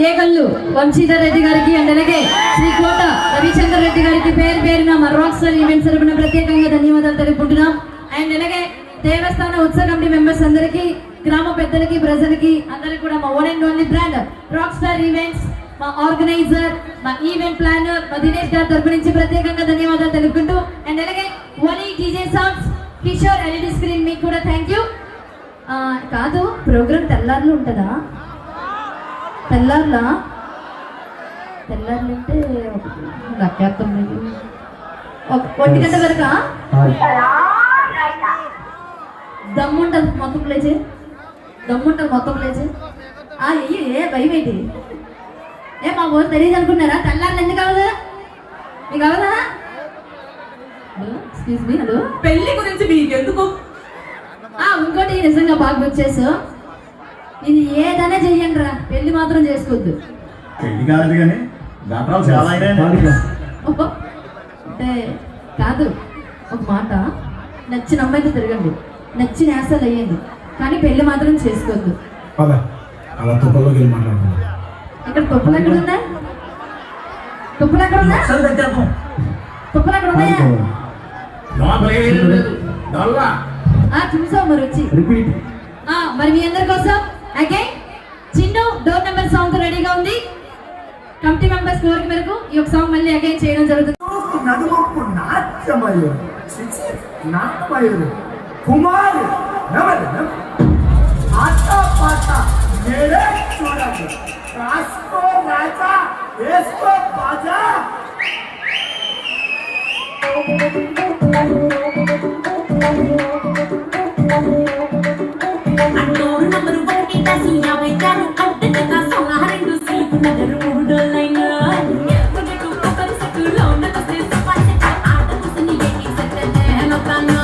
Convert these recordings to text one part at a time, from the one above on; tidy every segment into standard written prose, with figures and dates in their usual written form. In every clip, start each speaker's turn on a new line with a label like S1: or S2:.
S1: ఏగల్లు వంశీధర్ రెడ్డి గారికి అండ్ అలాగే శ్రీ కోట రవిచంద్ర రెడ్డి గారికి పేరు పేరున మా రాక్ స్టార్ ఈవెంట్స్ తరపున ప్రత్యేకంగా ధన్యవాదాలు తెలుపుకుంటున్నాం. అండ్ అలాగే దేవస్థాన ఉత్సవ కమిటీ మెంబర్స్ అందరికీ, గ్రామ పెద్దలకి, ప్రజలకి అందరికి కూడా మా own and only brand rock star events, మా ఆర్గనైజర్, మా ఈవెంట్ ప్లానర్ మా దినేష్ గారి తరపు నుంచి ప్రత్యేకంగా ధన్యవాదాలు తెలుపుకుంటూ, అండ్ అలాగే only DJ songs Kishore LED screen మీకు కూడా థ్యాంక్ యూ. కాదు, ప్రోగ్రామ్ తెల్లార్లు ఉంటుందా? తెల్లార్లు అంటే ఒంటి గంట వరకా? దమ్ముంటది మొత్తం ప్లేచే, దమ్ముంటది మొత్తం ప్లేచే. ఏ భయం ఏంటి? మా ఊరు తెలియదు అనుకున్నారా? తెల్లార్లు ఎందుకు కావదా? మీకు అవదా? ఎక్స్క్యూజ్ మీ, హలో,
S2: పెళ్లి గురించి మీకు ఎందుకు?
S1: ఇంకోటి నిజంగా బాగా వచ్చేసు, ఇది ఏదైనా చెయ్యండి రా, పెళ్లి మాత్రం చేసుకోవద్దు.
S3: పెళ్లి కాదు కానీ చాలా
S1: అంటే కాదు, ఒక మాట, నచ్చిన అమ్మాయితో తిరగండి, నచ్చిన యాసలు అయ్యండి, కానీ పెళ్లి మాత్రం చేసుకోవద్దు. ఇక్కడ తుప్పలు ఎక్కడ ఉందా? తుప్పలు ఎక్కడ ఉందా? తుప్పలు ఎక్కడ ఉన్నాయా? చూసావు మరి వచ్చి. మరి మీ అందరి కోసం again Chinnu door number song రెడీగా ఉంది. కమిటీ మెంబర్స్ కోరిక మేరకు ఈ ఒక సాంగ్ మళ్ళీ అగైన్ చేయడం జరుగుతుంది.
S3: కుమారు ఆటా పాట మేరే చూడండి, రాసుకో రాజా వేసుకో బాజా.
S2: అన్నోరు నంబరు 1 దాసి 50 గారు అంతటా సొంగ రెండు సీపు నగరు మూడు లైన్ ఎప్పుడు కొబ్బరి సట్టులో నకసే సపాసే ఆట కుసని ఏకి సట్టనే లోకానా.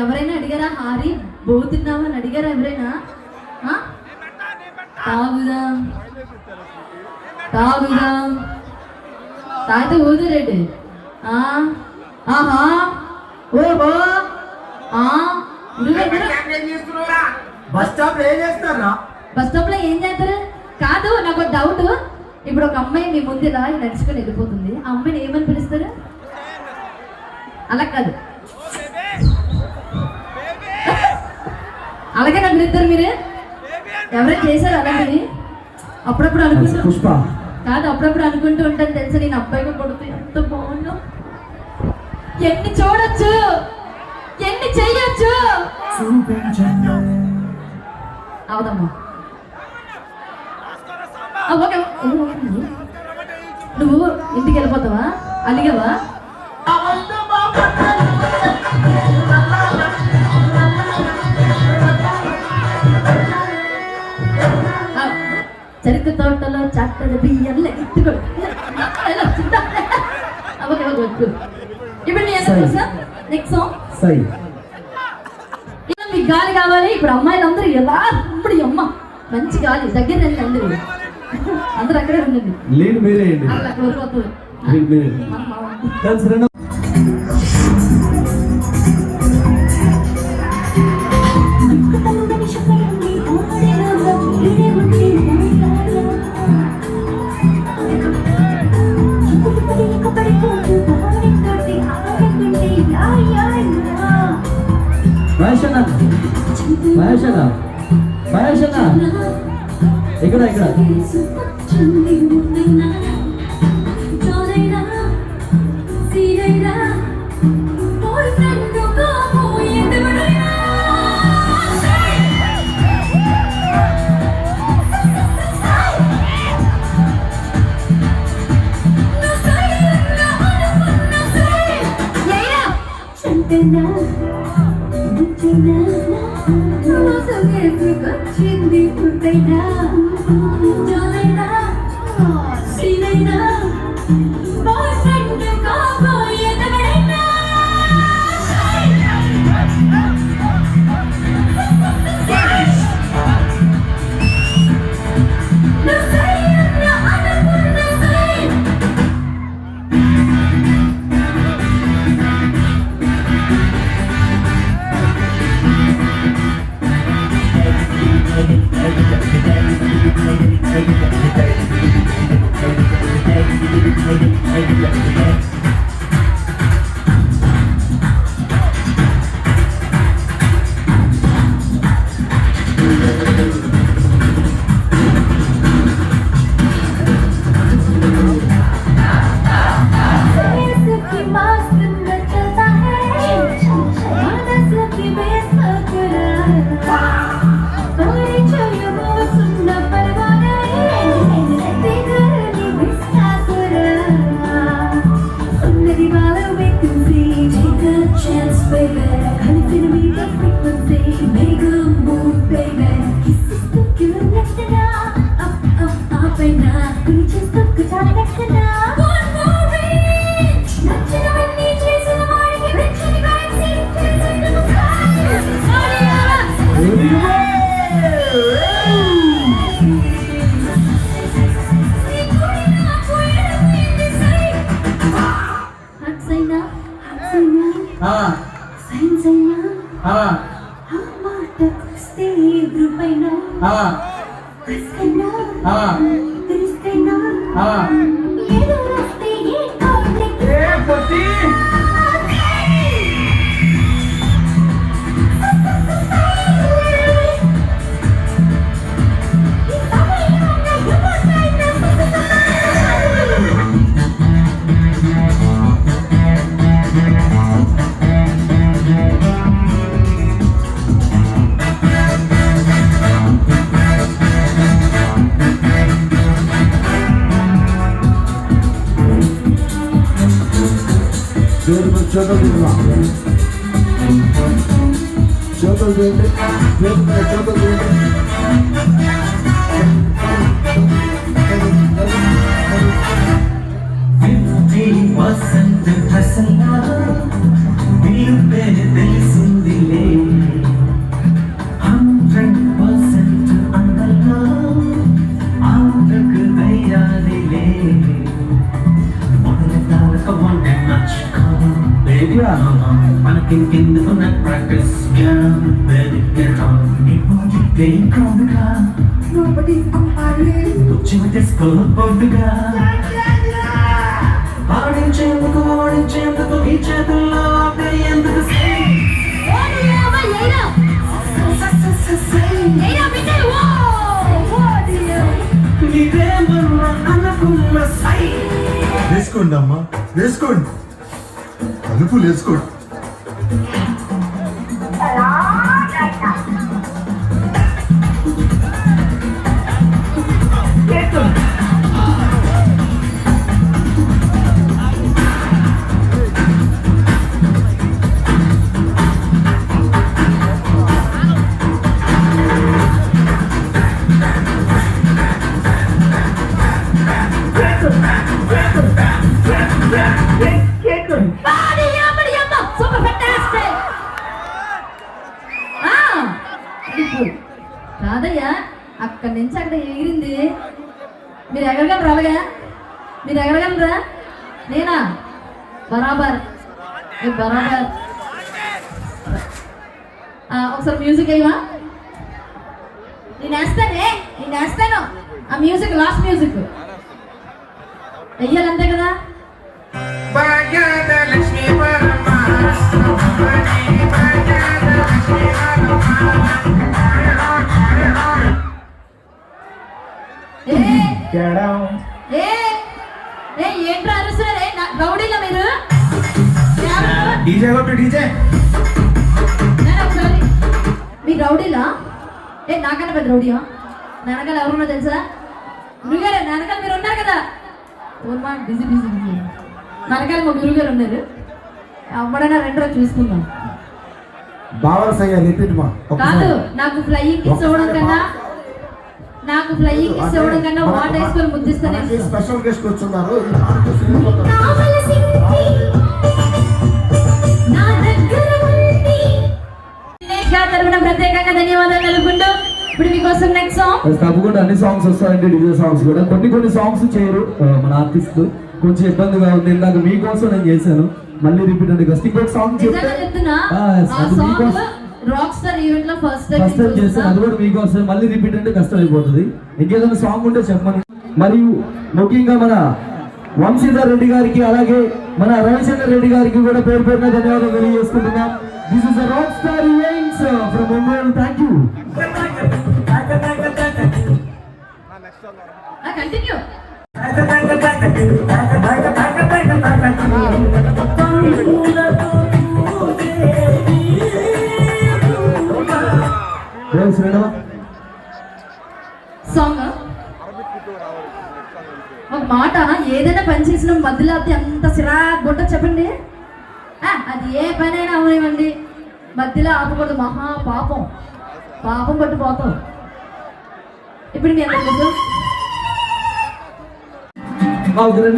S1: ఎవరైనా అడిగారా హారి పోతున్నావా అని అడిగారా ఎవరైనా? తాగుదాం తాగుదాం తాగితే ఊదురేడు. ఆహా ఓహో
S3: బస్ స్టాప్ ఏం చేస్తారా?
S1: బస్ స్టాప్ లో ఏం చేస్తారు కాదు, నాకు ఒక డౌట్. ఇప్పుడు ఒక అమ్మాయి మీ ముందు ఇలా నడుచుకొని వెళ్ళిపోతుంది, ఆ అమ్మాయిని ఏమని పిలుస్తారు? అలా కాదు, అలాగే నాకు పిలుస్తారు. మీరు ఎవరైనా చేశారు అలాంటివి? అప్పుడప్పుడు అనుకుంటూ
S3: పుష్ప
S1: కాదు, అప్పుడప్పుడు అనుకుంటూ ఉంటాను తెలుసా, నేను అబ్బాయిగా కొడుతూ ఎంత బాగున్నా, ఎన్ని చూడొచ్చు, ఎన్ని చెయ్యొచ్చు. అవదమ్మా ఓకే. నువ్వు ఇంటికి వెళ్ళిపోతావా? అలిగావా? చెరుకు తోటలో చట్టడి బియ్యంలో ఇట్టుకోడు. ఇప్పుడు నెక్స్ట్ సాంగ్ మీకు గాలి కావాలి. ఇప్పుడు అమ్మాయిలు అందరూ ఎలా ఇప్పుడు అమ్మ మంచి గాలి దగ్గర రండి, అందరూ అక్కడే ఉండండి.
S4: లీడ్ మీరే
S1: అలా కోరుకోతుంది.
S4: ఇక్కడ ఇక్కడ
S5: వసంత హసనా బిల్లు పేరు తెలిసిందిలే
S4: ఏంటిరా మనకెందుకు నాకు ప్రాక్టీస్ పోటుగా ఆడించేందుకు ఓడించేందుకు ఈ చేతుల్లో ఆపే ఎందుకు అనుకున్న సై
S3: వేసుకోండి అమ్మా వేసుకోండి తలుపులు వేసుకోండి
S1: కాదయ్యా అక్కడి నుంచి అక్కడ ఎగిరింది. మీరు ఎగరగలరా? అలాగా మీరు ఎగరగలరా? నేనా బరాబర్ బరాబర్. ఒకసారి మ్యూజిక్ అయ్యవా? నేను వేస్తాను ఆ మ్యూజిక్, లాస్ట్ మ్యూజిక్ వెయ్యాలంతే కదా. ఏంట్రా అరుస్తున్నారే? రౌడీలా మీరు?
S4: డీజే కొట్టు డీజే.
S1: ఒకసారి మీకు రౌడీలా? నాకన్నా పెద్ద రౌడీయా? వెనకాల ఎవరున్నా తెలుసా? గురుగారు వెనకాల మీరు ఉన్నారు కదా. ఓర్మా బిజీ బిజీ బిజీ. వెనకాల మా గురుగారు ఉన్నారు. అవ్వడైనా రెండో చూసుకుందాం. కాదు, నాకు ఫ్లయింగ్ కిస్ ఇవ్వడం కన్నా వాటర్ వేసుకొని ముద్దిస్తాను.
S3: Special guest వచ్చున్నారు.
S1: తరపున ప్రత్యేకంగా ధన్యవాదాలు తెలుపుకుంటూ ఇప్పుడు మీకోసం నెక్స్ట్ సాంగ్.
S4: తప్పకుండా అన్ని సాంగ్స్ వస్తాయండి, డీజే సాంగ్స్ కూడా. కొన్ని సాంగ్స్ చేయరు మన ఆర్టిస్ట్, కొంచెం ఇబ్బందిగా ఉంది. ఇందాక మీకోసం నేను చేశాను, మళ్ళీ రిపీట్ అండి. ఇంకొక సాంగ్
S1: చెప్తున్నా, రాక్ స్టార్ ఈవెంట్ లో ఫస్ట్ టైం
S4: చేస్తాను, అది కూడా మీకోసం. మళ్ళీ రిపీట్ అంటే కష్టం అయిపోతుంది. ఇంకేదైనా సాంగ్ ఉంటే చెప్పండి. మరియు ముఖ్యంగా మన వంశీధర్ రెడ్డి గారికి, అలాగే మన రవిచంద్ర రెడ్డి గారికి కూడా పేరు పేరున ధన్యవాదాలు తెలియజేసుకుంటున్నాం. This is rock star events from Mumbai. Thank you.
S1: Continue. Song ఒక మాట, ఏదైనా పని చేసిన మధ్యలో అంత సిరాగొట్ట చెప్పండి. అది ఏ పనైనా అవనివ్వండి, మధ్యలో ఆపకూడదు. మహా పాపం పట్టిపోతాం. ఇప్పుడు మీ అందరూ
S3: అందరి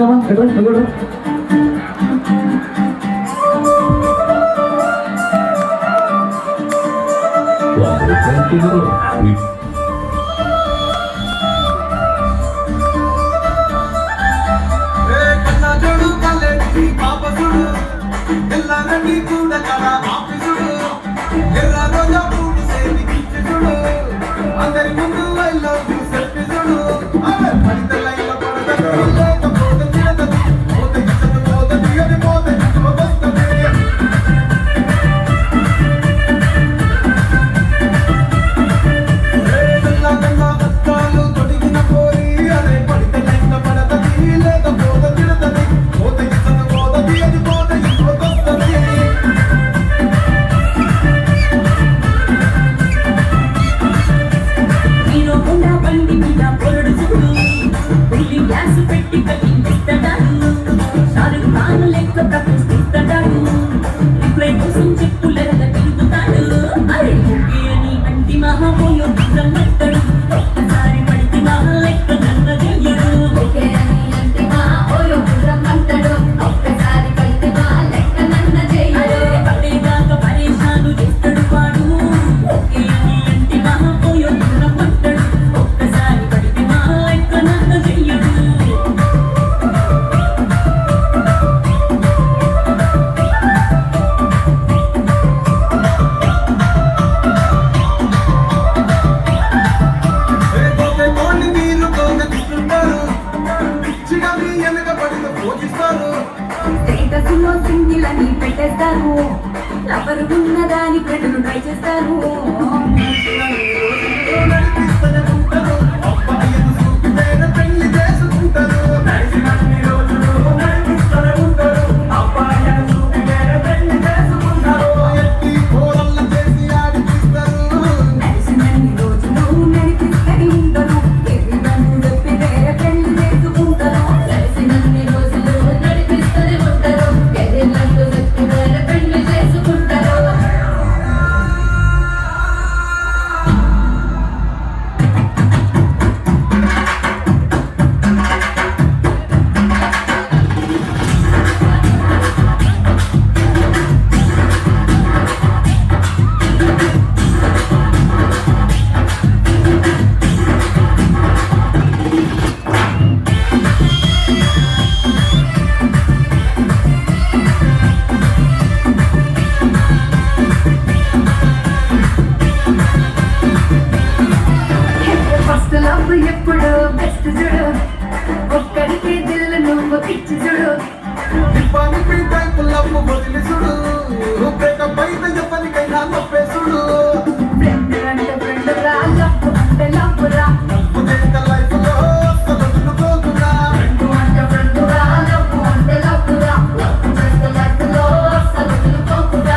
S3: ముందు
S2: చేస్తారు ఎవరు ఉన్నదాని ఫ్రెండ్ను ట్రై చేస్తారు నడిచినన్ని రోజులు నడిపిస్తూనే ఉంటారు ఎదురుగాను చెప్పి వేరే పెళ్లి చేసుకుంటారు
S1: కలిసినన్ని రోజులు నడిపిస్తూనే ఉంటారు ఎదిరినట్టు చెప్పి వేరే పెళ్లి చేసుకుంటారు.
S2: ఫస్ట్ లవ్ ఎప్పుడు బెస్ట్ చూడు ఒక్కడికి దిల్లు నువ్వు పిచ్చి చూడు ఫ్రెండ్ అంటే ఫ్రెండ్ రా లవ్ అంటే లవ్ రా ఫ్రెండ్ అంటే ఫ్రెండ్ రా లవ్ అంటే లవ్ రా లవ్ చేస్తే లైఫ్ లో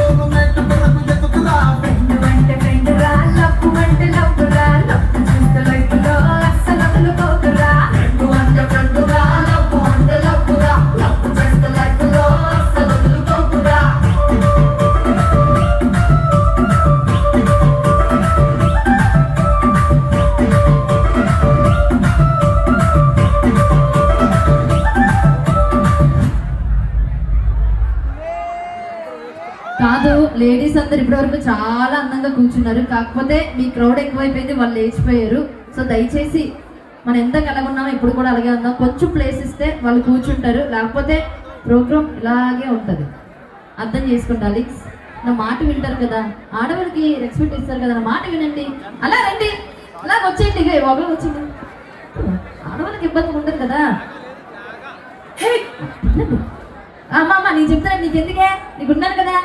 S2: అసలు వదులుకోకురా ఫ్రెండ్ అంటే ఫ్రెండ్ రా లవ్ అంటే లవ్ రా లవ్ చేస్తే లైఫ్ లో అసలు వదులుకోకురా
S1: ఫ్రెండ్ అంటే ఫ్రెండ్ రా లవ్ అంటే లవ్ రా లవ్ చేస్తే లైఫ్ లో అసలు వదులుకోకురా. కాదు, లేడీస్ అందరు ఇప్పటివరకు చాలా అందంగా కూర్చున్నారు. కాకపోతే మీ క్రౌడ్ ఎక్కువైపోయింది, వాళ్ళు లేచిపోయారు. సో దయచేసి మనం ఎంత కలగొన్నామో ఇప్పుడు కూడా అలాగే ఉందాం. కొంచెం ప్లేస్ ఇస్తే వాళ్ళు కూర్చుంటారు, లేకపోతే ప్రోగ్రామ్ ఇలాగే ఉంటుంది. అర్థం చేసుకోండి అలెక్స్, నా మాట వింటారు కదా, ఆడవాళ్ళకి రెస్పెక్ట్ ఇస్తారు కదా, నా మాట వినండి. అలా రండి, అలా వచ్చేయండి, ఇక ఒకరు వచ్చింది. ఆడవాళ్ళకి ఇబ్బంది ఉండదు కదా. హే, వినండి. అమ్మ నేను చెప్తాను, నీకు ఎందుకే, నీకున్నాను కదా,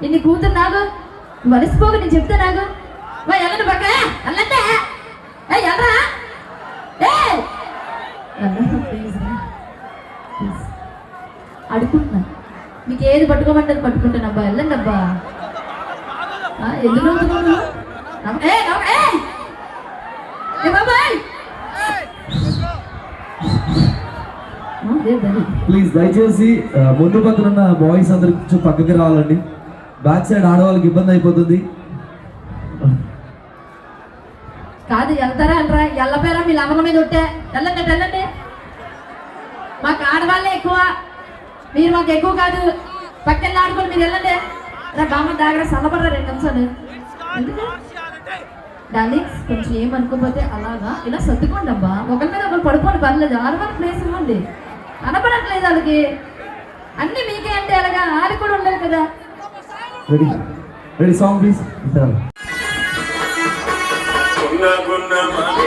S1: నీ కూతురు నాకు నువ్వు అలసిపోక, నేను చెప్తా నాకు. వెళ్ళండి పక్క వెళ్ళండి, ఎల్రా అడుకుంటున్నా. మీకు ఏది పట్టుకోమంటారు పట్టుకుంటాను అబ్బా, వెళ్ళండి అబ్బా. ఎందుకు నవ్వుతున్నావు?
S4: ప్లీజ్ దయచేసి ముందు పక్కన ఉన్న బాయ్స్ అందరికి కొంచెం పక్కకి రావాలండి. బ్యాక్ సైడ్ ఆడవాళ్ళకి ఇబ్బంది అయిపోతుంది.
S1: కాదు, వెళ్తారా అంటారా? ఎల్లపోయారా మీ లవల మీద ఉంటే వెళ్ళండి, వెళ్ళండి. మాకు ఆడవాళ్ళే ఎక్కువ, మీరు మాకు ఎక్కువ కాదు. పక్కన ఆడుకోండి, మీరు వెళ్ళండి. బామ్మ దాగర సన్నపడరా 2 నిమిషాలు. ఎందుకు డార్లింగ్స్, కొంచెం ఏమనుకోపోతే అలాగా ఇలా సర్దుకోండి అబ్బా. ఒకరి మీద ఒకరు పడుకోండి, పర్లేదు. ఆడవాళ్ళ ప్లేస్ ఇవ్వండి. కనపడట్లేదు వాళ్ళకి, అన్ని మీకే అంటే అలాగా ఆడి కూడా ఉండదు కదా.
S4: Ready ready song please.
S2: Thank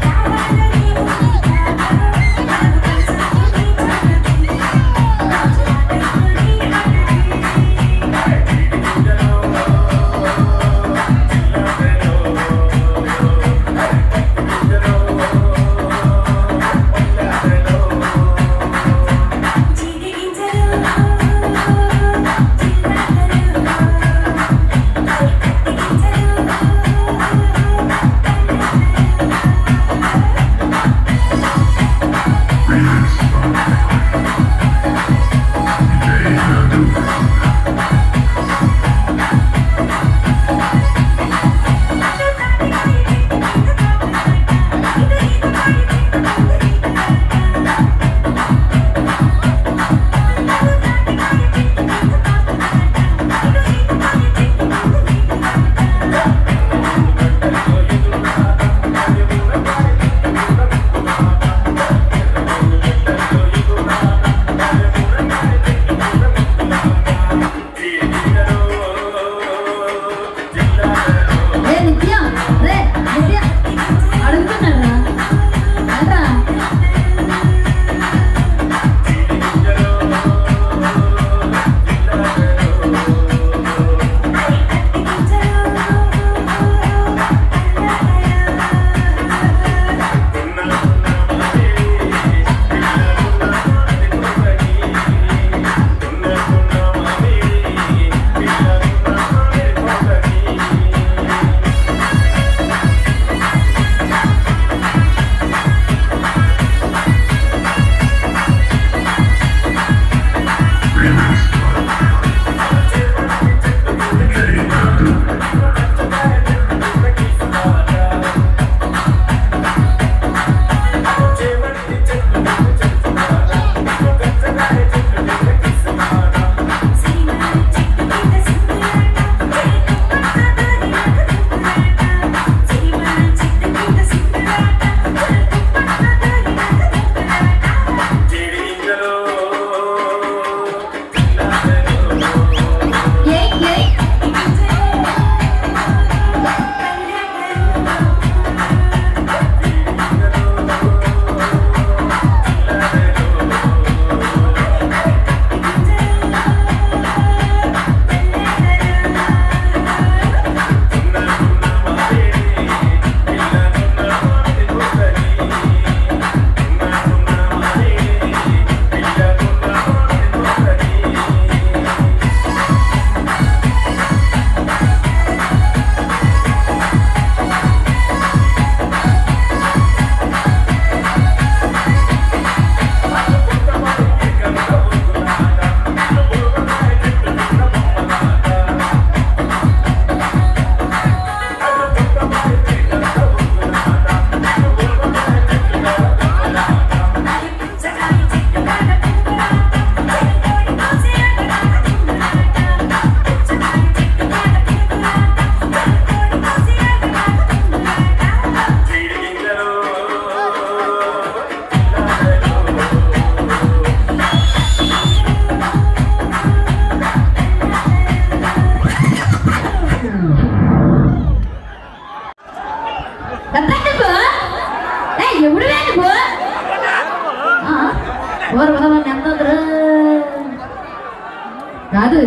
S2: you.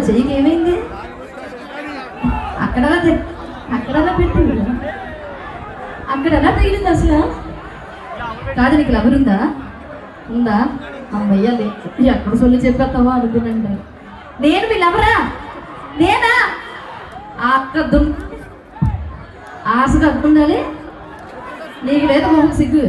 S1: చెయ్యికి ఏమైంది? అక్కడలా పెట్టింది, అక్కడ ఎలా తగిలింది అసలు? కాదు, నీకు లవర్ ఉందా? అమ్మయ్య ఎక్కడ సొల్లు చెప్పేస్తావా అనుకున్నాను. నేను మీ లవరా? నేనా? ఆశగా అద్దుండాలి. నీకు లేదు మొహం సిగ్గు.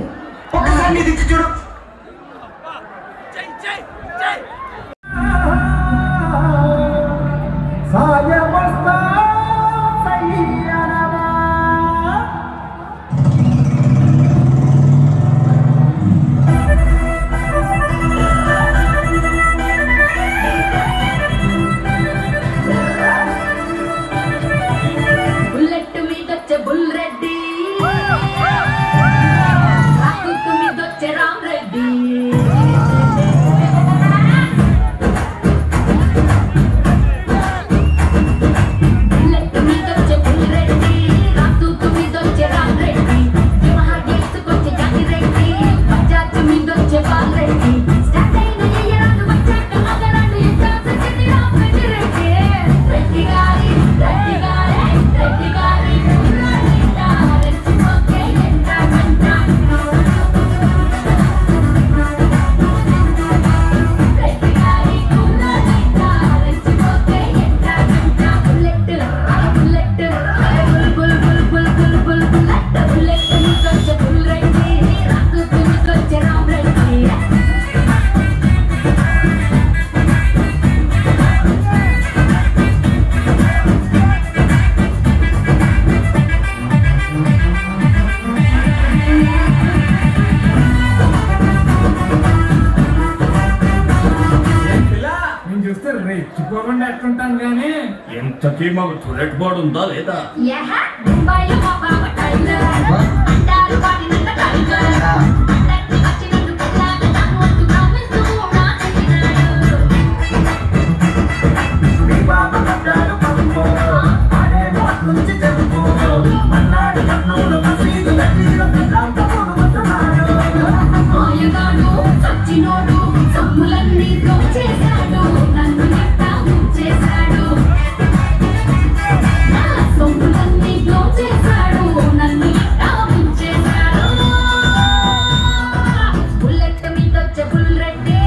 S2: బుల్లెట్ మీదొచ్చే బుల్ రెడ్డి, రాకుతు మీదొచ్చే రామ్ రెడ్డి. బుల్లెట్ మీదొచ్చే బుల్ రెడ్డి, రాకుతు మీదొచ్చే రామ్ రెడ్డి. యమహా గేసుకొచ్చే జాని రెడ్డి, బజాజ్ మీదొచ్చే బాల్ రెడ్డి. స్టార్ట్ అయిన ఎయ్యరాలు వచ్చాక అగరాలు ఎక్కాల్సి చెట్టి రామ్ రెడ్డి. రెడ్డి గారి రెడ్డి గారి రెడ్డి గారి కుర్రాడిట, రెచ్చిపోతే ఎంత గంట. రెడ్డి గారి కుర్రాడిట, రెచ్చిపోతే ఎంత గంట. Bullet bullet bull bull bull bull bull bullet. Bullet మీదొచ్చే బుల్ రెడ్డి, రాకుతు మీదొచ్చే రామ్ రెడ్డి.
S5: నేను చూస్తే రెచ్చిపోకుండా ఎట్లుంటాను కానీ ఎంతకీ మాకు టూలెట్ బోర్డు ఉందా లేదా?
S2: యహ ముంబైలో మా బావ టైలర్, అంటారు వాడినంత టైగర్. అందరికీ వచ్చినట్టు పిల్లాడు నాకు వద్దు ప్రామిస్ కూడా చేసినాడు. మాయగాడు సచ్చినోడు సమ్ములన్నీ దోచేశాడు, నన్ను ఎట్టా ముంచేశాడు. నా సొమ్ములన్నీ దోచేశాడు, నన్ను ఎట్టా ముంచేశాడు. బుల్లెట్ మీదొచ్చే బుల్ రెడ్డి,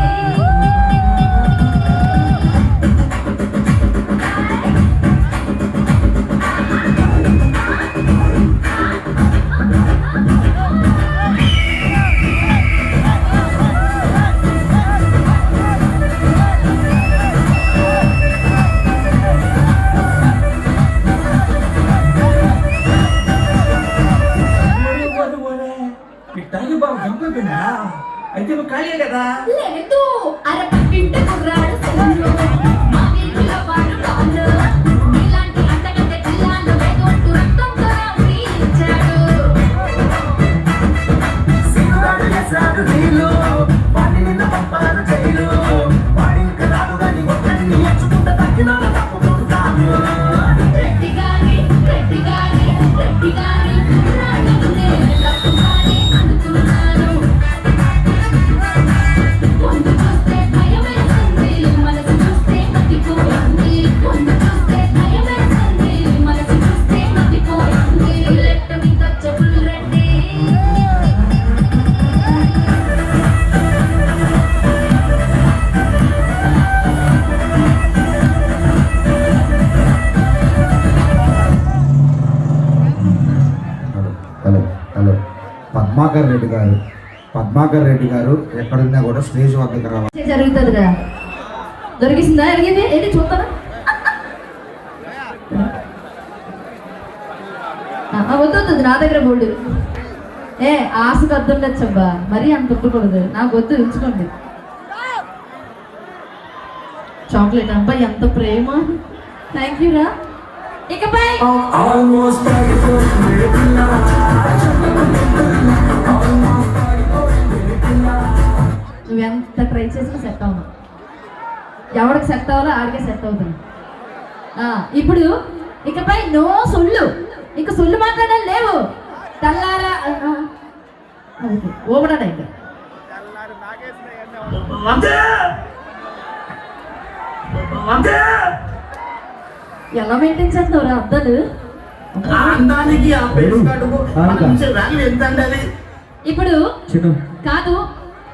S5: పిట్టాకి బాబు చంపేపోయినా అయితే నువ్వు ఖాళీ కదా?
S2: లేదు అరపక్కింటి కుర్రాడు సెల్లు, మా వీధిలో వాడు డాలు. నీలాంటి అంటగడ్డ జిల్లాలో వేగొట్టు రక్తంతో రాముడి ఇచ్చాడు. రెడ్డి గారి రెడ్డి గారి రెడ్డి గారి కుర్రాడినే తప్పుగానే అనుకున్నాను. ముందు చూస్తే భయమేస్తుంది, మనసు చూస్తే మతిపోయింది. ముందు చూస్తే భయమేస్తుంది, మనసు చూస్తే మతిపోయింది. బుల్లెట్ మీదొచ్చే Bull Reddy,
S6: hello hello Padmakar Reddy గారు ఎక్కడున్నా కూడా స్టేజ్ వద్దకు రావాలి.
S1: జరుగుతుంది కదా, దొరికిసిందా? అడిగింది ఏంటి చూస్తారా? వద్దు, నా దగ్గర బోర్డు. ఆశకు వద్దుండొచ్చబ్బా, మరీ అంత వద్దకూడదు. నాకు వద్దు, ఉంచుకోండి. చాక్లెట్ అబ్బా, ఎంత ప్రేమ. థ్యాంక్ యూ రా. ఇకపై నువ్వెంత ట్రై చేసినా సెట్ అవును. ఎవరికి సెట్ అవ్వాలో ఆడికే సెట్ అవుతుంది. ఇప్పుడు ఇకపై నో సొల్లు, ఇక సొల్లు మాట్లాడాలి లేవు. తెల్లారా ఓబడా ఇంకా ఎలా మెయింటైన్ చేస్తున్నావురా అద్దాలు?
S5: ఆ అందానికి ఆ పేరు కట్టుకు వాల్యూ ఎంత అండి అది?
S1: ఇప్పుడు
S4: చిన్న
S1: కాదు,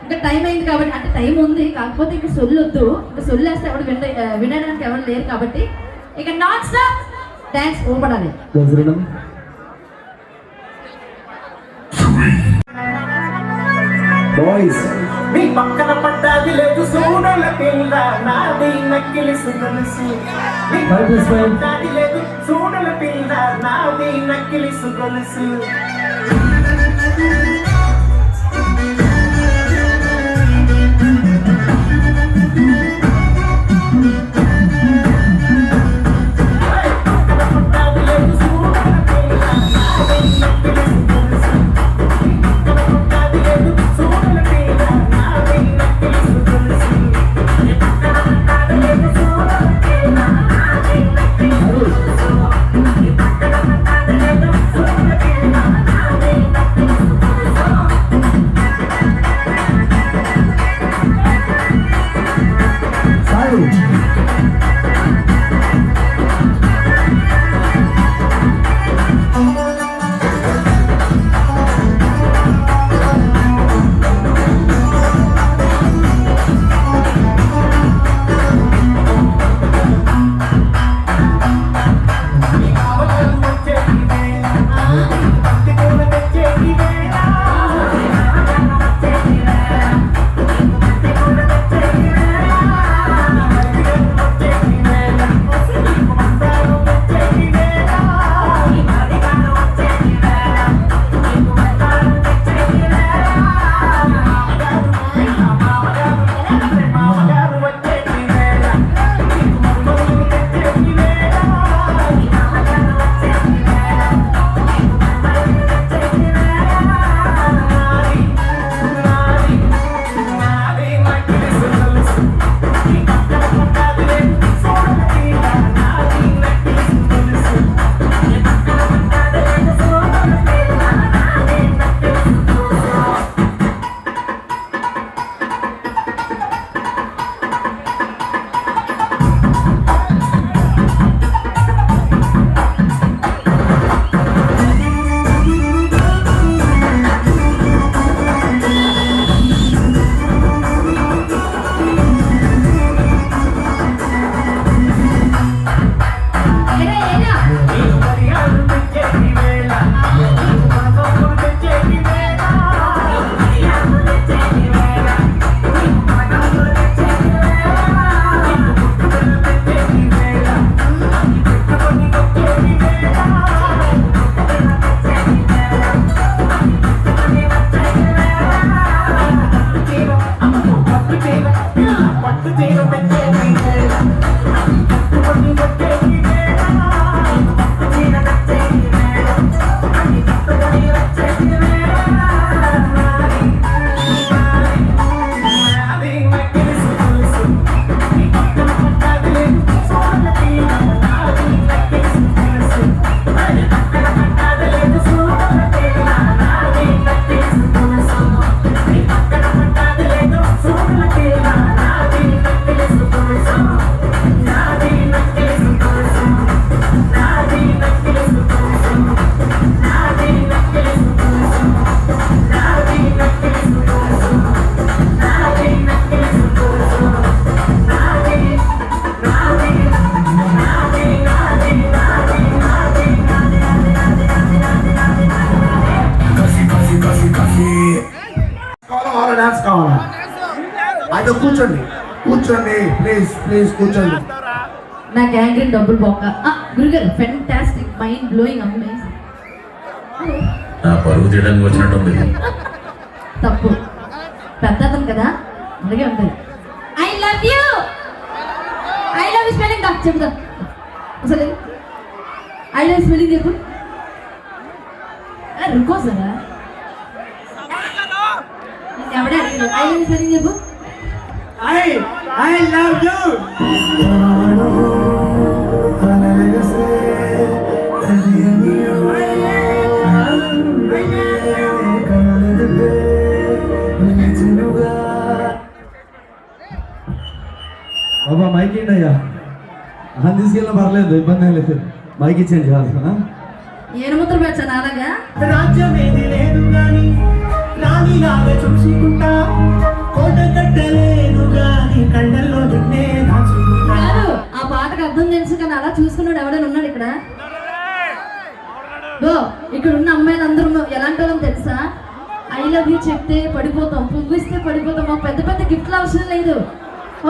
S1: ఇంకా టైం అయింది కాబట్టి, అంటే టైం ఉంది కాకపోతే ఇంకా సొల్లొద్దు, ఇంకా సొల్లేస్తే ఎవరు వినడానికి ఎవరు లేరు కాబట్టి ఇక నాన్ స్టాప్ డాన్స్ ఊపడాలి.
S4: బాయ్స్
S7: నీ పక్కన పడ్డాది లేదు సూడల పిల్ల నాది నక్కిలి సుగొలుసు నీ పక్కన పడ్డాది లేదు సూడల పిల్ల నాది నక్కిలి సుగొలుసు
S6: డాన్స్ కావాలా? అయితే కూర్చోండి కూర్చోండి ప్లీజ్ ప్లీజ్ కూర్చోండి.
S1: నా గ్యాంగ్రీన్ డబ్బులు బొక్క. గురుగారు ఫెంటాస్టిక్, మైండ్ బ్లోయింగ్, అమేజింగ్.
S5: పరుగు తీయడానికి వచ్చినట్టుంది.
S1: తప్పు, పెద్దతను కదా అలాగే ఉంటుంది. I love you, I love you spelling చెప్తా అసలు. ఐ లవ్ స్పెల్లింగ్ చెప్పు. రుకో సరా, ఎవడే అడిగాడు? ఐ లవ్ స్పెల్లింగ్ చెప్పు.
S7: I love you.
S4: బాబా మైక్ ఏంటయ్యా, తీసుకెళ్ళ పర్లేదు, ఇబ్బంది ఏం లేదు. మైక్ ఇచ్చేయండి చాలు.
S1: ఏనుముద్ర పెట్టాను అలాగా.
S7: రాజ్యమేది లేదు గాని రాణిలాగా చూసుకుంటా, కోట కట్టలేదు గాని కళ్ళల్లో నిన్నే దాచుకుంటా.
S1: కాదు, ఆ పాటకు అర్థం తెలుసు కానీ అలా చూసుకున్నాడు ఎవడైనా ఉన్నాడు ఇక్కడ? ఇక్కడ ఉన్న అమ్మాయిలందరూ ఎలాంటి వాళ్ళం తెలుసా? ఐ లవ్ యూ చెప్తే పడిపోతాం, పువ్వు ఇస్తే పడిపోతాం, మాకు పెద్ద పెద్ద గిఫ్ట్లు అవసరం లేదు,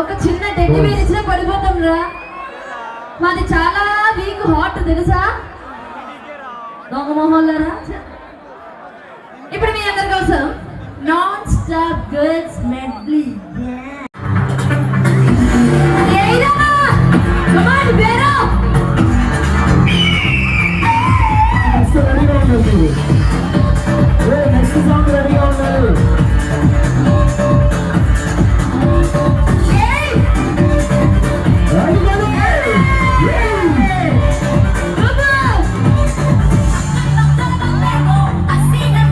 S1: ఒక చిన్న టెడ్డీ బేర్ ఇచ్చినా పడిపోతాం రా. మాది చాలా వీక్ హాట్ తెలుసా దొంగ మొహల్లారా. ఇప్పుడు మీ అందరి కోసం నాన్ స్టాప్ గర్ల్స్ మెడ్లీ.
S4: రెడీగా ఉన్నారు, నెక్స్ట్ సాంగ్ రెడీగా ఉన్నారు.
S2: I see the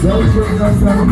S4: గర్ల్స్ చేస్తారు.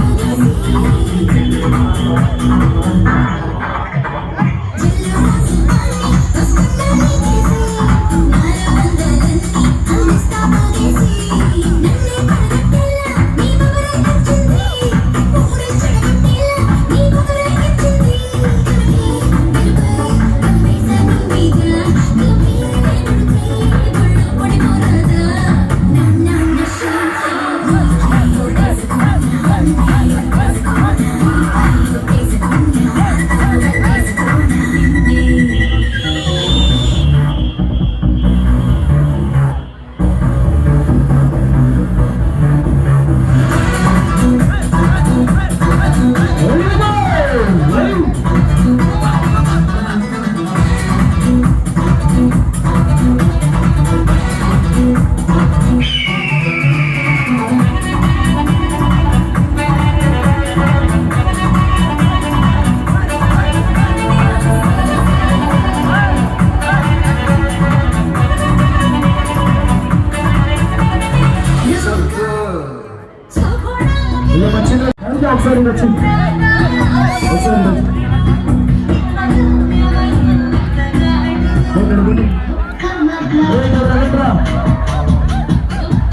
S4: ఒకసారి వచ్చింది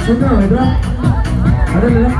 S4: చూద్దాం అదే లేదా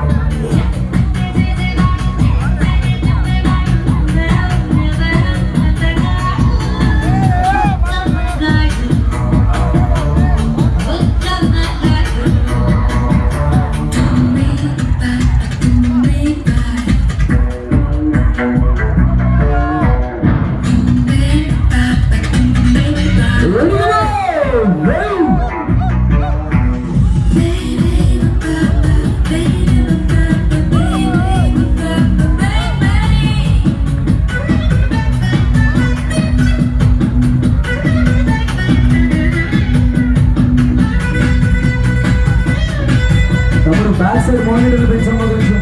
S4: బ్యాక్ సైడ్ మానిటర్లు పెంచమ్మా కొంచెం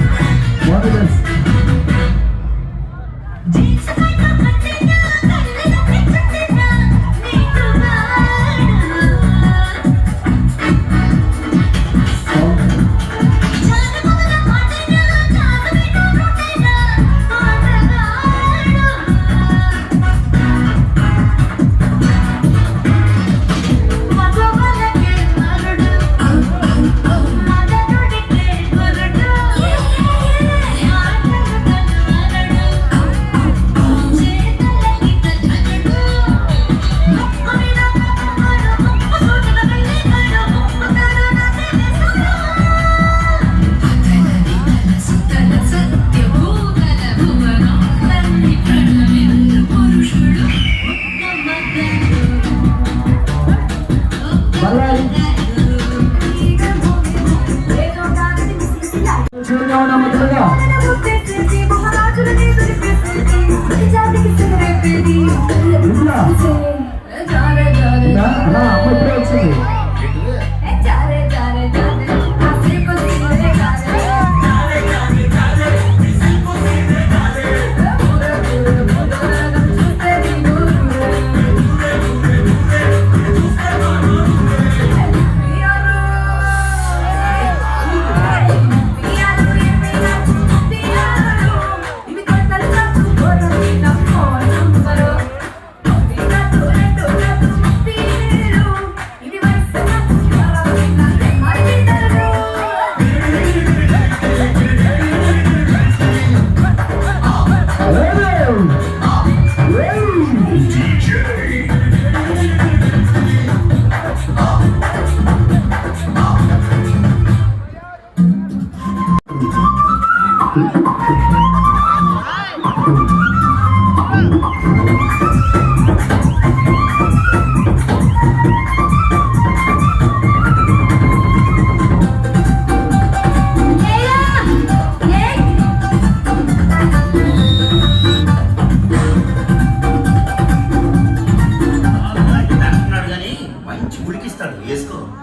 S4: మానిటర్స్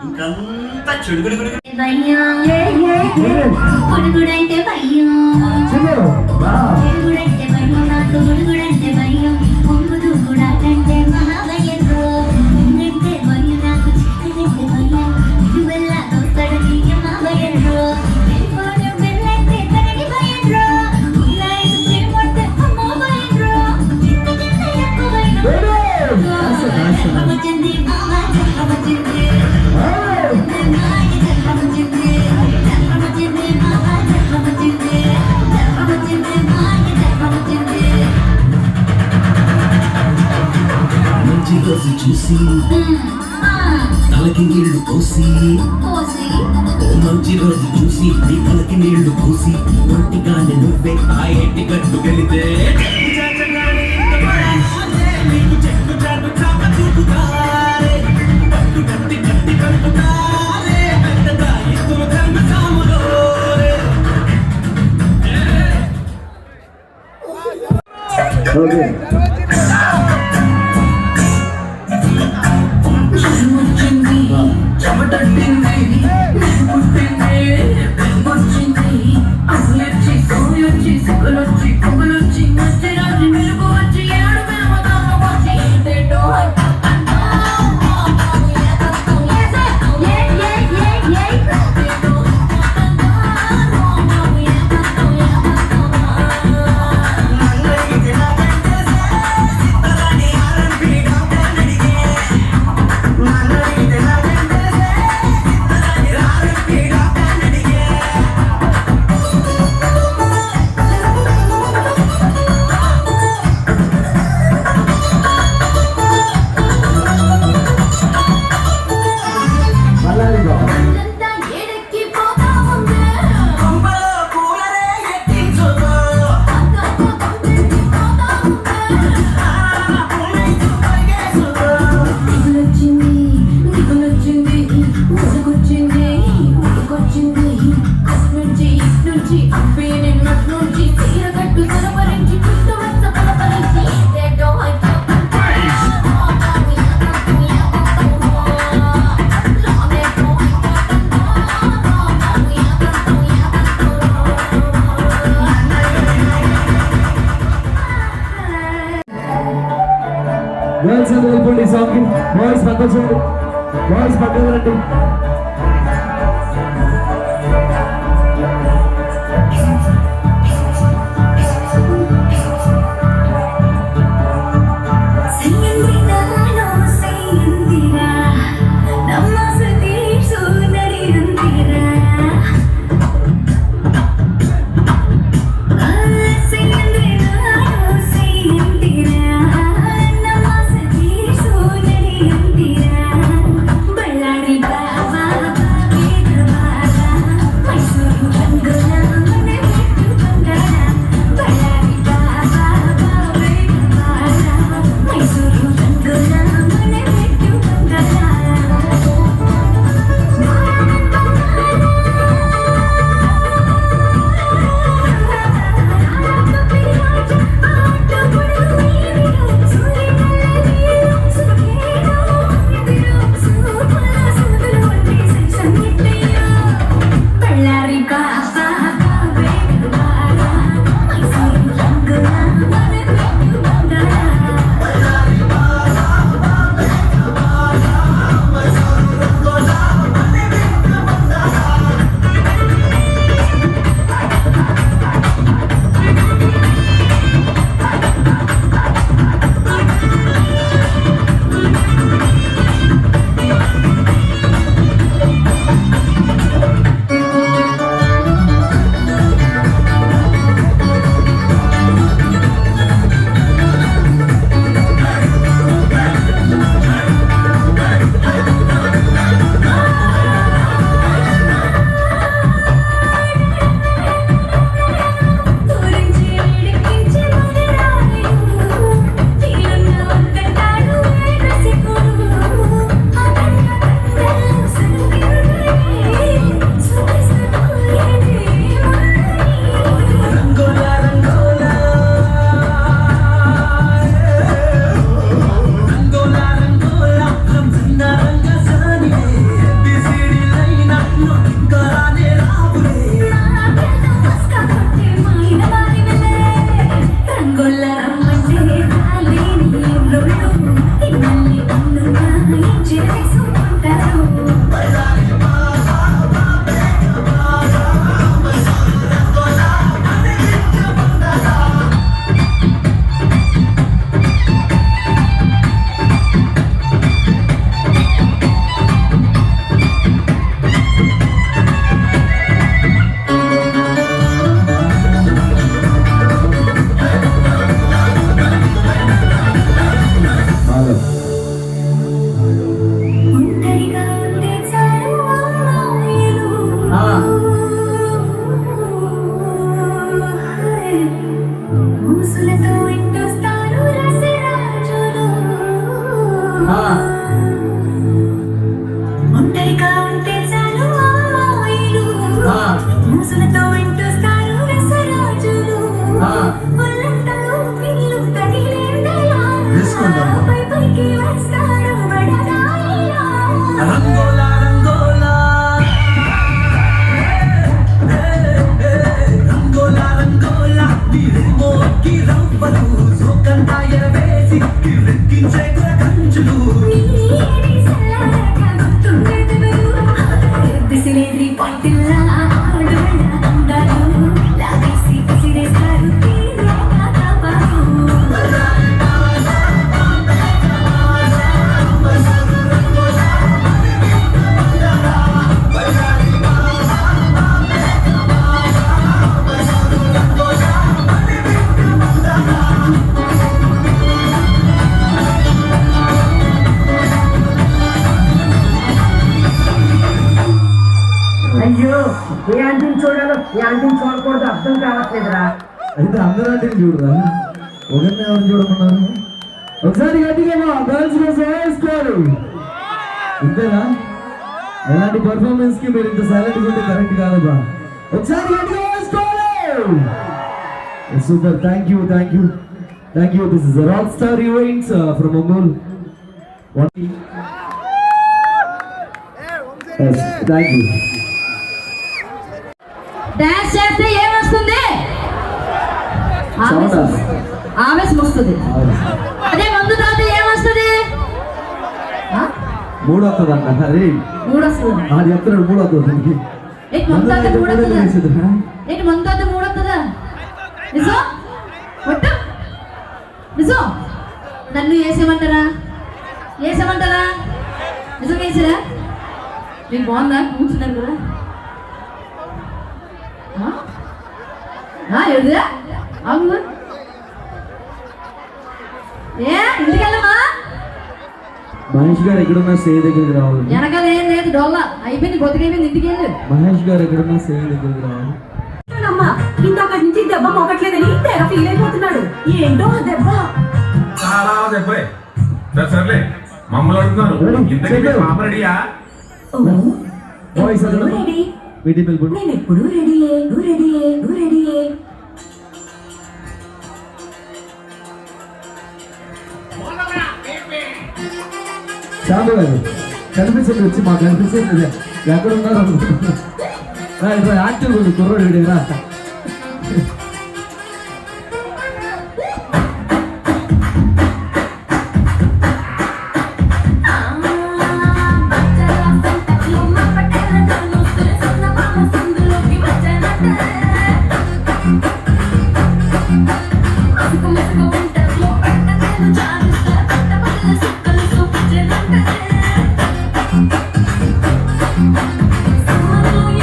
S5: ఇంకంతా చెడు
S2: గుడుగుడంటే భయం గుడుగుడంటే భయం నాకు గుడుగుడంటే భయం పొంగుదు గుడాలంటే మహాభయం అంటే భయం నాకు చిక్కడంటే భయం ఇవల్ల దోస్తడ నీకు మహాభయం వెళ్ళిపోవడం వెళ్ళంటే
S8: రోజు చూసి తలకి నీళ్లు పోసి ఓ మంచి రోజు చూసి నీ తలకి నీళ్లు పోసి ఒంటిగానే నువ్వే ఆ ఇంటి గట్టు గెలితే
S4: ఓకే గర్ల్స్ అందరూ వెళ్ళిపోండి ఈ సాంగ్ కి. బాయ్స్ పక్కన చూడండి, బాయ్స్ పక్కన రండి.
S2: ಬಳ್ಳಾರಿ ಬಾ ఒంటరిగా ఉంటే చాలు అమ్మాయిలు ముసులతో వింటూస్తారు రసరాజులు ఒళ్ళంతలో పిల్లు తగిలేందలా
S3: వేసుకోండమ్మా.
S2: పై పైకి వస్తారు బడగాయిలా
S8: రంగోలా రంగోలా రంగోలా రంగోలా వీరేమోకి రంపలు సోకంతా ఎరవేసి కిరెక్కించే కంచులు
S2: నీడి సల్లగా గుర్తుండేదెవరు బిసిలేరి పాయింట్లా ఆడవళ్ళ అందాలు లాగేసి కసిరేస్తారు తీరగా కాపాడు
S7: అయ్యో ఏ ఆంటీని చూడాలో ఏ ఆంటీని చూడకూడదు అర్థం కావట్లేదురా.
S4: అయితే అందరూ అంటే చూడరా ఒకరిని ఎవరు చూడమన్నారు ఒకసారి గట్టిగా గర్ల్స్ వేసుకోవాలి ఇంతేనా ఎలాంటి పర్ఫార్మెన్స్ కి మీరు ఇంత సైలెంట్ ఉంటే కరెక్ట్ కాదబ్బా ఒకసారి గట్టిగా వేసుకోవాలి super thank you this is rock star events from Ongole thank you
S1: dance చేస్తే ఏమొస్తుంది
S4: Sound.
S1: ఆవేశం వస్తుంది అదే మందు తాగితే ఏమొస్తుంది
S4: మూడు వస్తుందంట అదే
S1: మూడు వస్తుంది
S4: అది చెప్తున్నాడు మూడు వస్తుంది
S1: ఏంటి మందు తాగితే మూడు వస్తుందా ఏంటి మందు తాగితే మూడు వస్తుందా నిజం ఒట్టు నిజం నన్ను వేసేమంటారా నిజం వేసిరా మీకు బాగుందా కూర్చున్నారు కదా ఎదురా అవును ఇంటికి వెళ్ళమా
S4: మహేష్ గారు ఎక్కడున్నా స్టేజ్ దగ్గరికి రావాలి
S1: వెనకాల ఏం లేదు డొల్ల అయిపోయింది బతికైపోయింది ఇంటికి వెళ్ళు
S4: మహేష్ గారు ఎక్కడున్నా స్టేజ్ దగ్గరికి రావాలి
S2: అమ్మా ఇంతకటి నుంచి దెబ్బ మొగట్లేదని తెగ ఫీల్ అయిపోతున్నాడు ఏంటో ఆ దెబ్బ
S5: చాలా దెబ్బే సర్లే మమ్మల్ని అడుగుతున్నారు ఇంతకీ మీ పాప రెడీయా
S4: వాయిస్ అదను
S2: రెడీ
S4: వీటి పిలుపు
S2: నేను ఎప్పుడు రెడీయే నువ్వు రెడీయే
S4: శాంబు గారు కనిపించండి వచ్చి మాకు కనిపించండి ఎక్కడ ఉన్నారు అనుకుంటున్నా యాక్టివ్ ఉంది కుర్రోడు వీడిరా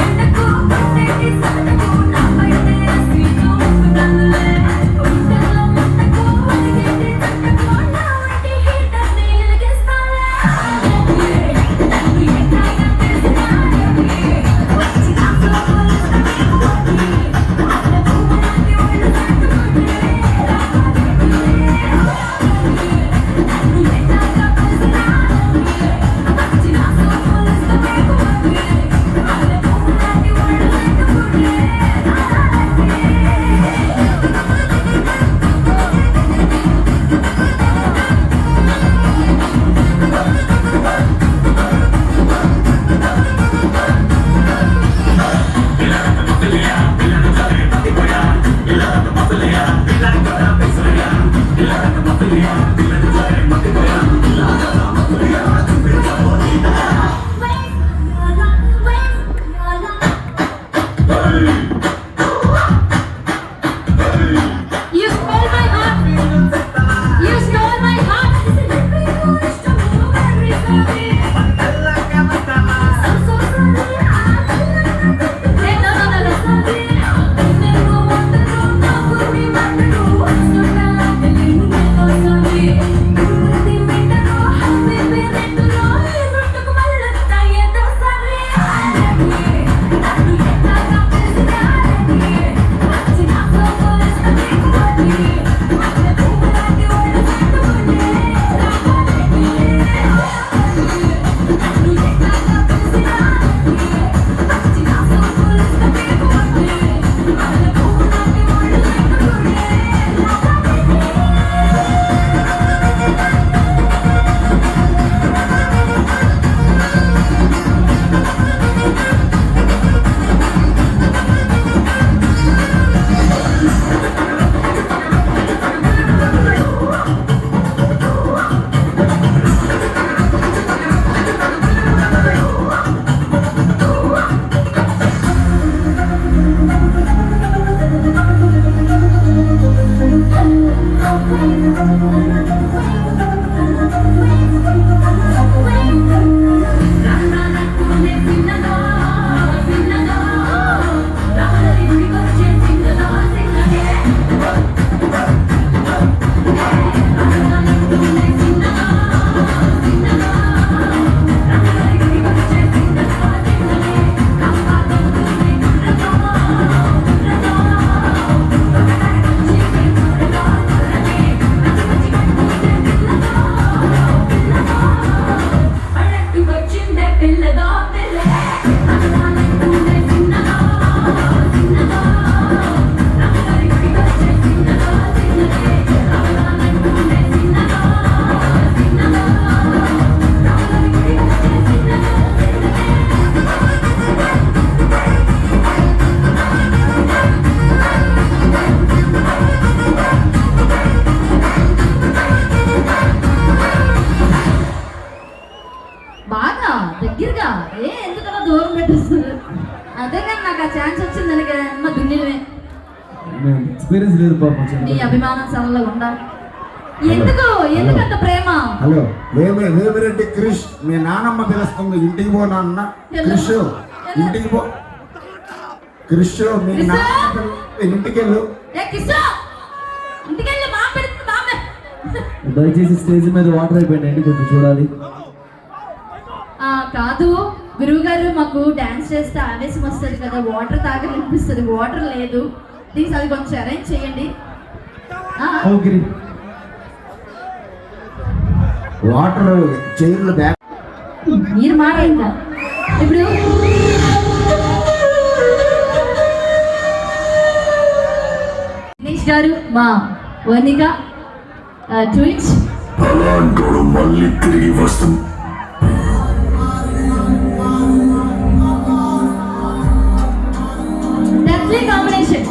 S2: ఎండకు
S1: దున్నిడమే.
S4: ఎక్స్పీరియన్స్ లేదు పాపం చిన్న
S1: నీ అభిమానం సరళ ఉండాలి. ఎందుకంత ప్రేమ?
S6: హలో వేమిరెడ్డి క్రిష్, మీ నానమ్మ పిలుస్తుంది, ఇంటికి పో నాన్న. క్రిష్ ఇంటికి పో. క్రిష్ మీ నాన్న ఇంటికి వెళ్ళు.
S1: ఏ కిషోర్, ఇంటికెళ్ళి మా పెడుతుంది మామే.
S4: దయచేసి స్టేజ్ మీద వాటర్ అయిపోయిందండి, కొంచెం చూడాలి.
S1: కాదు గురువు గారు, మాకు డాన్స్ చేస్తే ఆవేశం వస్తుంది కదా, వాటర్ తాగనిపిస్తుంది, వాటర్ లేదు. ప్లీజ్ అది కొంచెం అరేంజ్ చేయండి.
S4: ఓకే
S6: వాటర్ చైర్లు బ్యాగ్.
S1: మీరు మాట్లాడిందా ఇప్పుడు? దినేష్ గారు, మా వర్ణిక ట్విన్స్.
S3: అలాంటోడు మళ్ళీ తిరిగి వస్తుంది.
S1: Deathly combination.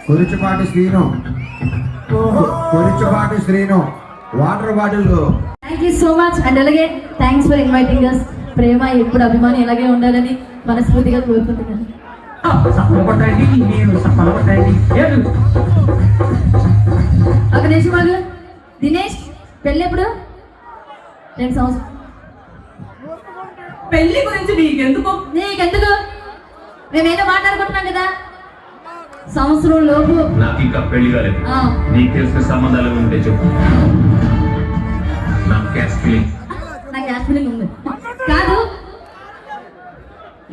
S6: Korichipati Srinu water bottle.
S1: Thank you so much and అలాగే థ్యాంక్స్ ఫర్ ఇన్వైటింగ్ అస్. ప్రేమ ఎప్పుడు అభిమాని ఎలాగే ఉండాలని మనస్ఫూర్తిగా కోరుకుంటున్నాను. ఒక నిమిషం ఆగు. దినేష్ పెళ్ళి ఎప్పుడు? 2 సంవత్సరాలు.
S7: పెళ్లి గురించి నీకెందుకు?
S1: మేమేదో మాట్లాడుకుంటున్నాం కదా. సంవత్సరం లోపు.
S5: నాకు ఇంకా పెళ్లి కాలేదు. నీకు తెలిసిన సంబంధాలు ఉంటే చెప్పు. నాకు క్యాస్ట్
S1: ఫీలింగ్ ఉంది. కాదు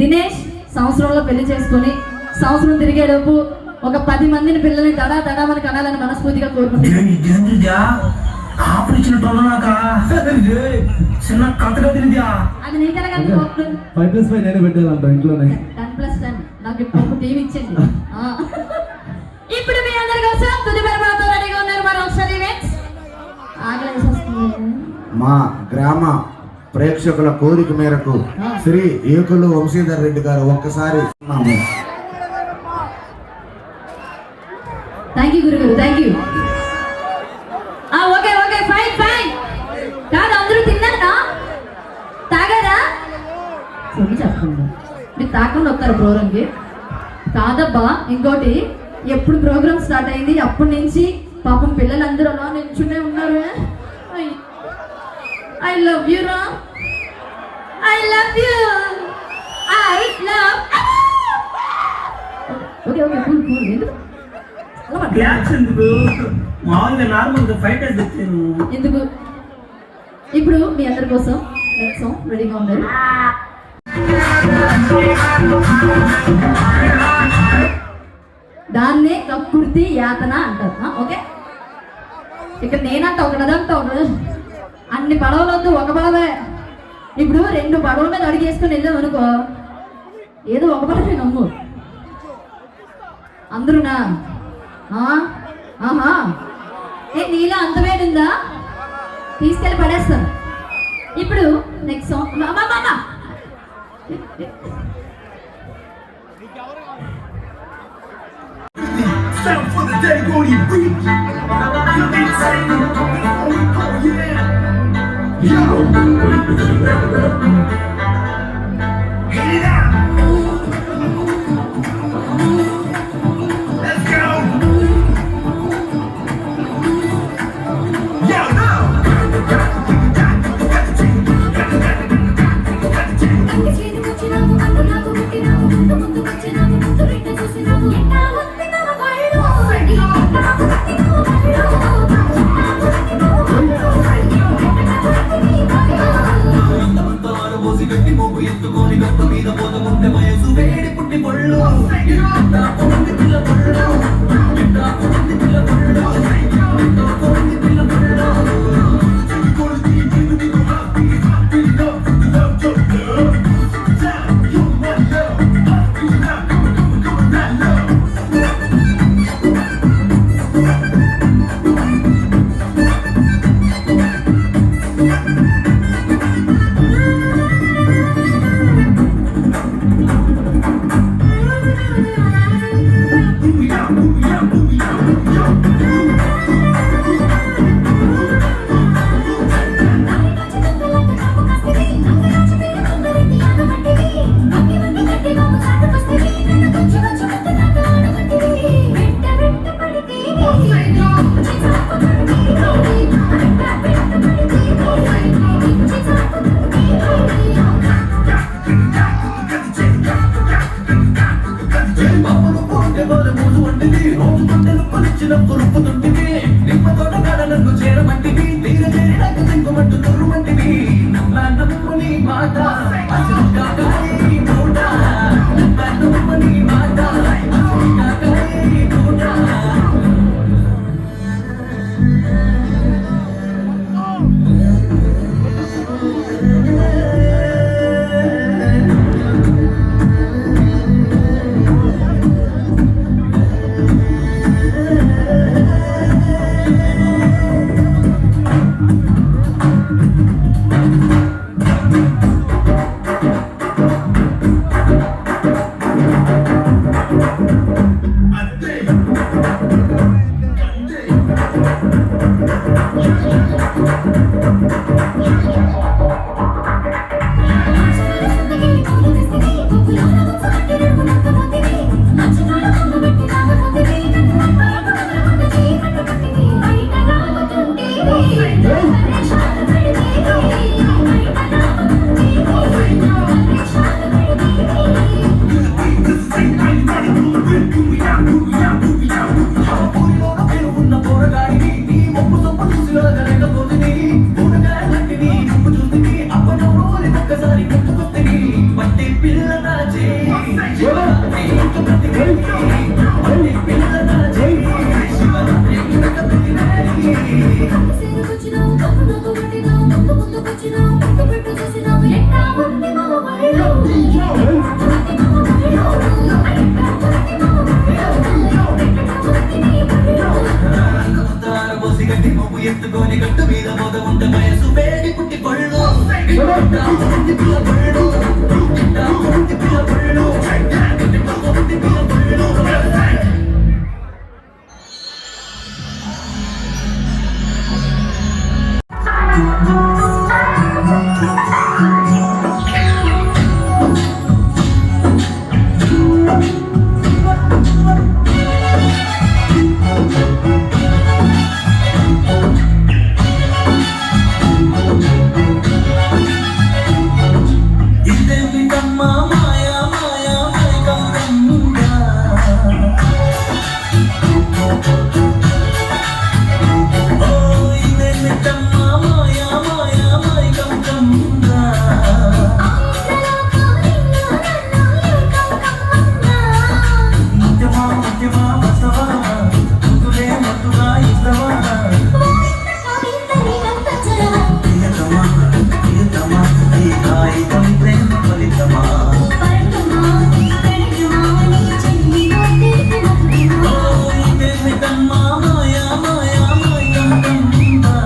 S1: దినేష్, సంవత్సరంలో పెళ్లి చేసుకొని సంవత్సరం తిరిగేలోపు ఒక 10 మందిని పిల్లల్ని దడామని కనాలని మనస్ఫూర్తిగా కోరుకుంటున్నాను. అది నీకెలా
S4: 5+5 నేను పెట్టాలంట ఇంట్లోనే.
S1: 10+10 నాకు ఇప్పుడు టీవీ ఇచ్చేయండి. ఇప్పుడు మీ అందరి కోసం తుది బర్బాతో రెడీగా ఉన్నారు మరి ఒకసారి ఈవెంట్స్. ఆగలేసి వస్తుంది.
S6: మా గ్రామ ప్రేక్షకుల కోరిక మేరకు శ్రీ ఏకులు వంశీధర్ రెడ్డి గారు ఒక్కసారి.
S1: థ్యాంక్ యూ గురుగారు, thank you. Okay okay fine fine. కాదు అందరూ తిన్నారా? తాగారా? చెప్పండి. మీరు తాకుండా వస్తారు ప్రోగ్రామ్కి? కాదబ్బా, ఇంకోటి ఎప్పుడు ప్రోగ్రామ్ స్టార్ట్ అయింది అప్పటి నుంచి పాపం పిల్లలందరూ అలా నిల్చునే ఉన్నారు. I love you, Ram. I love you. I love. Okay, cool.
S7: ఎందుకు మామూలుగా నార్మల్గా ఫైట్
S1: ఎందుకు? ఇప్పుడు మీ అందరి కోసం నెక్స్ట్ సాంగ్ రెడీగా ఉన్నారు. దాన్నే కక్కుర్తి యాతన అంటారు. ఓకే, ఇక్కడ నేనంట ఒకటంతా ఒకటి. అన్ని పడవలొద్దు, ఒక పడవే. ఇప్పుడు 2 పడవల మీద అడిగేసుకొని వెళ్ళాం అనుకో, ఏదో ఒక పడవే నమ్ము. అందరూనా? ఆహా, నీలో అంత వేడుందా? తీసుకెళ్ళి పడేస్తాను. ఇప్పుడు నెక్స్ట్ సాంగ్.
S8: ఊరిలోన పేరుకున్న పోరగాడిని నీ మొప్పు సొప్పు చూసి లేకపోతుంది ఊరగాయలంటిని నువ్వు చూస్తుంది అప్పనోరు ఒక్కసారి గుర్తుకొస్తుంది పట్టి పిల్ల దాచి శివరాత్రి ప్రతి పట్టి పిల్ల దాచి శివరాత్రి
S2: సిరుకొచ్చినావు కప్పునకు పట్టినావు ముందు ముందుకొచ్చినావు ముందు పెట్టు చేసినావు ఎట్టా ఉంది మా వరిలో
S8: గట్టి మొప్పు ఎత్తుకొని గట్టు మీద మొద ఉంట వయసు వేడి పుట్టి పళ్ళు పిల్ల పళ్ళు పిల్ల పళ్ళు ఇదేమిటమ్మా మాయా మాయా మైకం కమ్ముగా ఓ ఇదేమిటమ్మా మాయా మాయా మైకం కమ్ముగా ముత్యమా ముత్యమా వస్తవా ముద్దులే మత్తుగా ఇస్తవా ప్రియతమా ప్రియతమా ఈ కాగితం ప్రేమ ఫలితమా ఓ ఇదేమిటమ్మా మాయా మాయా మైకం కమ్ముగా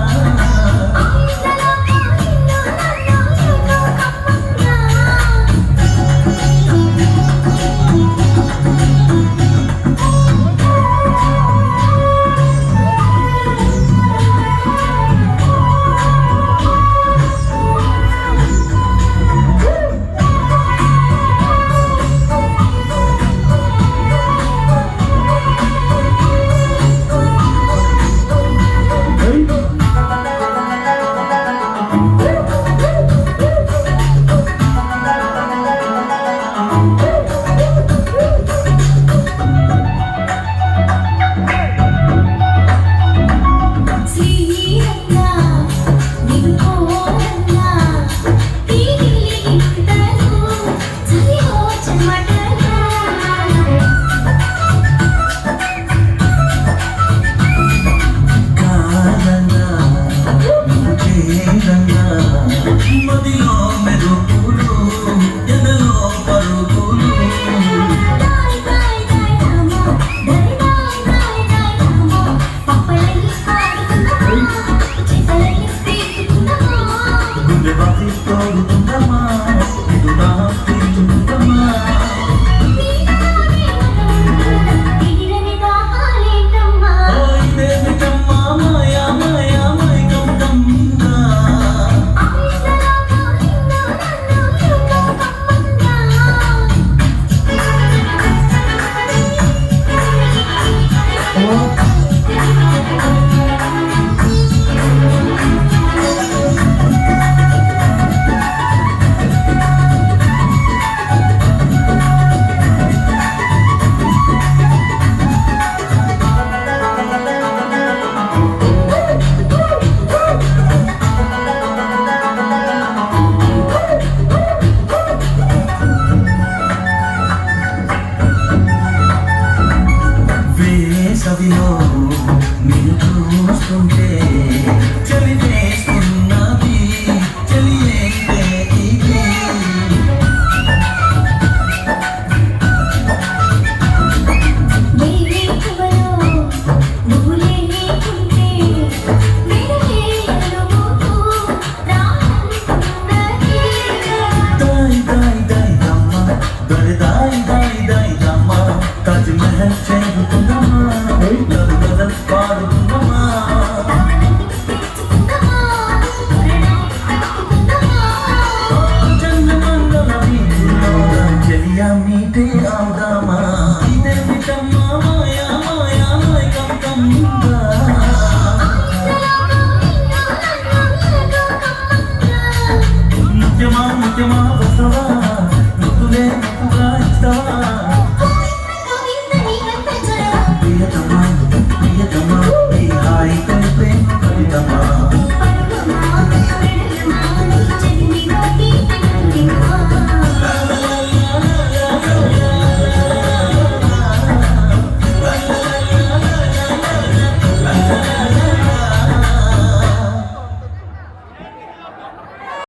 S8: కాదన్నా నువ్వు చేదన్నా మదిలో మెరుపులు ఎదలో పరుగులు గుండె బాసి తోడుతుందమ్మా ఇది నా ప్రియుందమ్మా ఓ ఇదేమిటమ్మా మాయా మాయా మైకం కమ్ముగా వేసవిలో నిన్ను చూస్తుంటే చలి వేస్తుంది